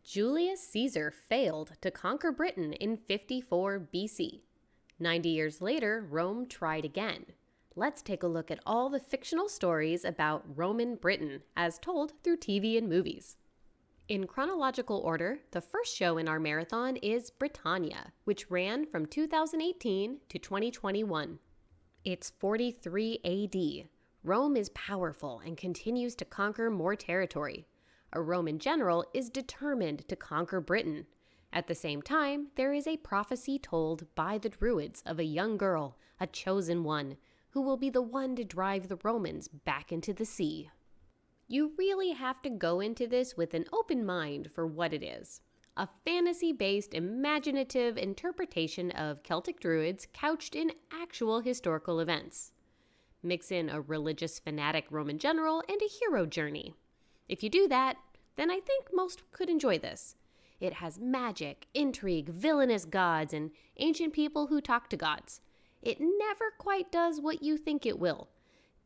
Julius Caesar failed to conquer Britain in 54 BC. 90 years later, Rome tried again. Let's take a look at all the fictional stories about Roman Britain as told through TV and movies. In chronological order, the first show in our marathon is Britannia, which ran from 2018 to 2021. It's 43 AD. Rome is powerful and continues to conquer more territory. A Roman general is determined to conquer Britain. At the same time, there is a prophecy told by the Druids of a young girl, a chosen one, who will be the one to drive the Romans back into the sea. You really have to go into this with an open mind for what it is. A fantasy-based, imaginative interpretation of Celtic Druids couched in actual historical events. Mix in a religious fanatic Roman general and a hero journey. If you do that, then I think most could enjoy this. It has magic, intrigue, villainous gods, and ancient people who talk to gods. It never quite does what you think it will.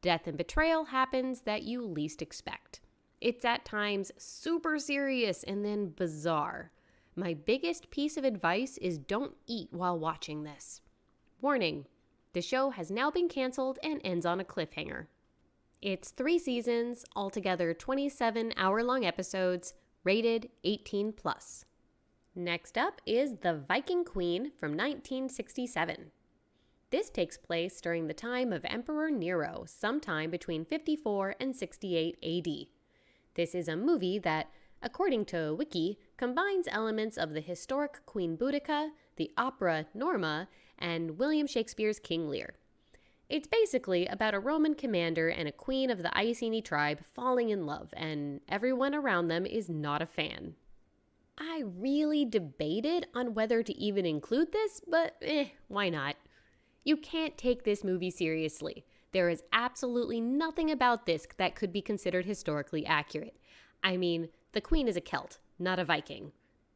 Death and betrayal happens that you least expect. It's at times super serious and then bizarre. My biggest piece of advice is don't eat while watching this. Warning, the show has now been canceled and ends on a cliffhanger. It's 3 seasons, altogether 27 hour-long episodes, rated 18+. Next up is The Viking Queen from 1967. This takes place during the time of Emperor Nero, sometime between 54 and 68 AD. This is a movie that, according to Wiki, combines elements of the historic Queen Boudica, the opera Norma, and William Shakespeare's King Lear. It's basically about a Roman commander and a queen of the Iceni tribe falling in love, and everyone around them is not a fan. I really debated on whether to even include this, but why not? You can't take this movie seriously. There is absolutely nothing about this that could be considered historically accurate. I mean, the queen is a Celt, not a Viking.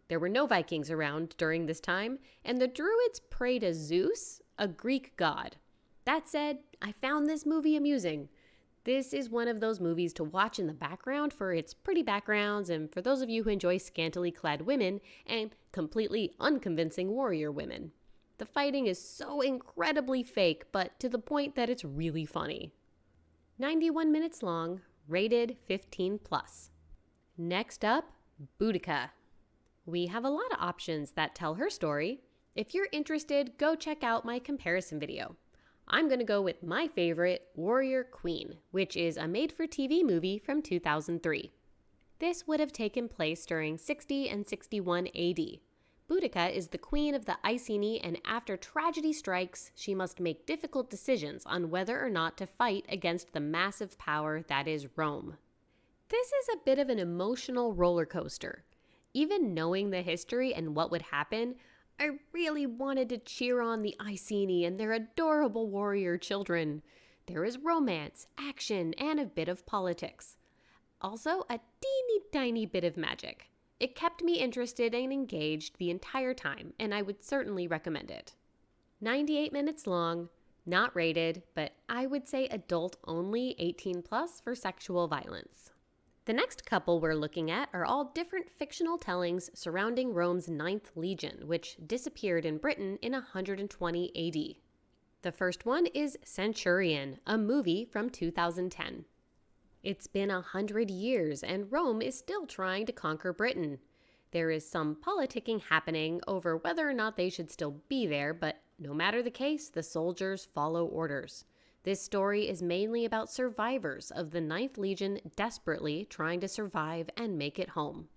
There were no Vikings around during this time, and the Druids pray to Zeus, a Greek god. That said, I found this movie amusing. This is one of those movies to watch in the background for its pretty backgrounds and for those of you who enjoy scantily clad women and completely unconvincing warrior women. The fighting is so incredibly fake, but to the point that it's really funny. 91 minutes long, rated 15+. Next up, Boudica. We have a lot of options that tell her story. If you're interested, go check out my comparison video. I'm going to go with my favorite, Warrior Queen, which is a made-for-TV movie from 2003. This would have taken place during 60 and 61 AD. Boudica is the queen of the Iceni, and after tragedy strikes, she must make difficult decisions on whether or not to fight against the massive power that is Rome. This is a bit of an emotional roller coaster. Even knowing the history and what would happen, I really wanted to cheer on the Iceni and their adorable warrior children. There is romance, action, and a bit of politics. Also, a teeny tiny bit of magic. It kept me interested and engaged the entire time, and I would certainly recommend it. 98 minutes long, not rated, but I would say adult only, 18+ for sexual violence. The next couple we're looking at are all different fictional tellings surrounding Rome's 9th Legion, which disappeared in Britain in 120 AD. The first one is Centurion, a movie from 2010. It's been 100 years, and Rome is still trying to conquer Britain. There is some politicking happening over whether or not they should still be there, but no matter the case, the soldiers follow orders. This story is mainly about survivors of the 9th Legion desperately trying to survive and make it home.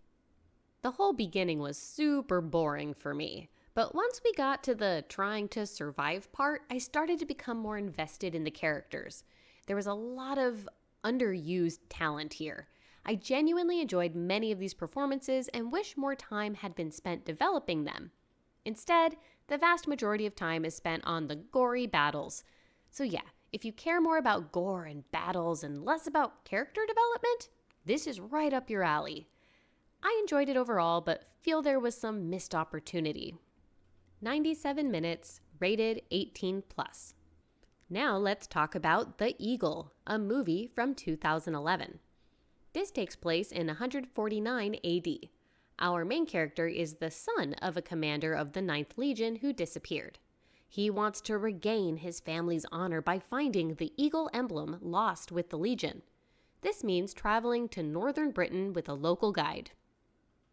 The whole beginning was super boring for me, but once we got to the trying to survive part, I started to become more invested in the characters. There was a lot of underused talent here. I genuinely enjoyed many of these performances and wish more time had been spent developing them. Instead, the vast majority of time is spent on the gory battles. So yeah, if you care more about gore and battles and less about character development, this is right up your alley. I enjoyed it overall, but feel there was some missed opportunity. 97 minutes, rated 18+. Now let's talk about The Eagle, a movie from 2011. This takes place in 149 AD. Our main character is the son of a commander of the 9th Legion who disappeared. He wants to regain his family's honor by finding the eagle emblem lost with the Legion. This means traveling to northern Britain with a local guide.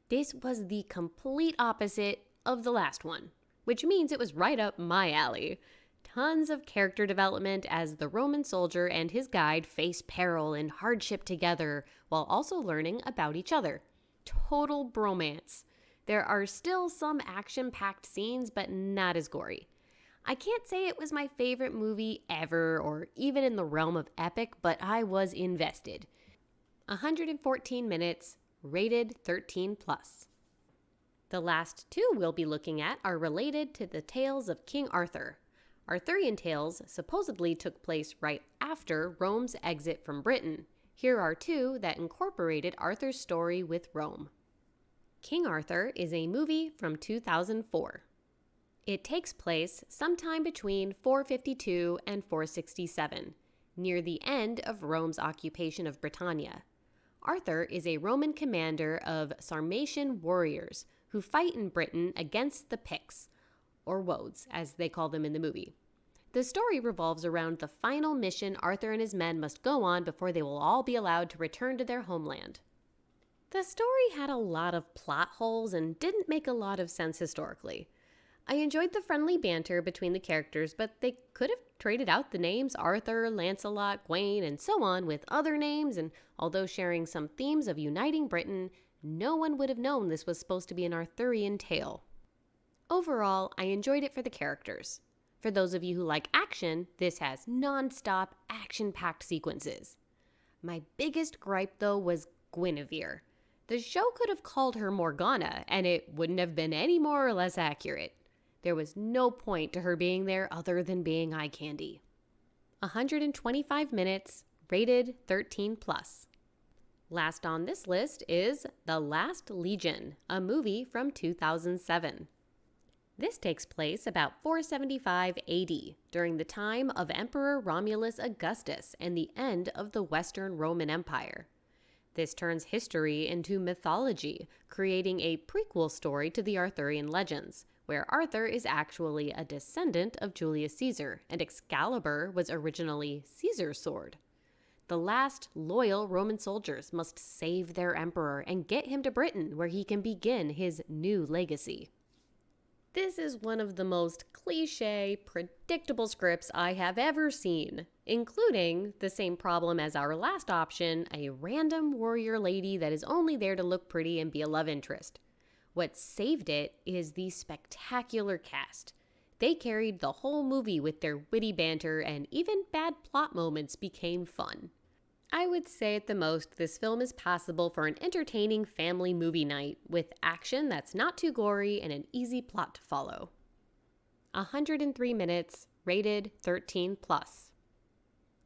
This was the complete opposite of the last one, which means it was right up my alley. Tons of character development as the Roman soldier and his guide face peril and hardship together while also learning about each other. Total bromance. There are still some action-packed scenes, but not as gory. I can't say it was my favorite movie ever or even in the realm of epic, but I was invested. 114 minutes, rated 13+. The last two we'll be looking at are related to the tales of King Arthur. Arthurian tales supposedly took place right after Rome's exit from Britain. Here are two that incorporated Arthur's story with Rome. King Arthur is a movie from 2004. It takes place sometime between 452 and 467, near the end of Rome's occupation of Britannia. Arthur is a Roman commander of Sarmatian warriors who fight in Britain against the Picts, or Woads, as they call them in the movie. The story revolves around the final mission Arthur and his men must go on before they will all be allowed to return to their homeland. The story had a lot of plot holes and didn't make a lot of sense historically. I enjoyed the friendly banter between the characters, but they could have traded out the names Arthur, Lancelot, Gawain, and so on with other names, and although sharing some themes of uniting Britain, no one would have known this was supposed to be an Arthurian tale. Overall, I enjoyed it for the characters. For those of you who like action, this has non-stop, action-packed sequences. My biggest gripe, though, was Guinevere. The show could have called her Morgana, and it wouldn't have been any more or less accurate. There was no point to her being there other than being eye candy. 125 minutes, rated 13+. Last on this list is The Last Legion, a movie from 2007. This takes place about 475 AD, during the time of Emperor Romulus Augustus and the end of the Western Roman Empire. This turns history into mythology, creating a prequel story to the Arthurian legends, where Arthur is actually a descendant of Julius Caesar, and Excalibur was originally Caesar's sword. The last loyal Roman soldiers must save their emperor and get him to Britain, where he can begin his new legacy. This is one of the most cliché, predictable scripts I have ever seen, including the same problem as our last option, a random warrior lady that is only there to look pretty and be a love interest. What saved it is the spectacular cast. They carried the whole movie with their witty banter, and even bad plot moments became fun. I would say at the most, this film is passable for an entertaining family movie night with action that's not too gory and an easy plot to follow. 103 minutes, rated 13+.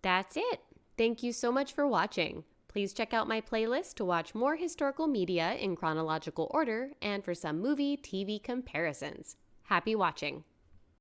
That's it. Thank you so much for watching. Please check out my playlist to watch more historical media in chronological order and for some movie TV comparisons. Happy watching!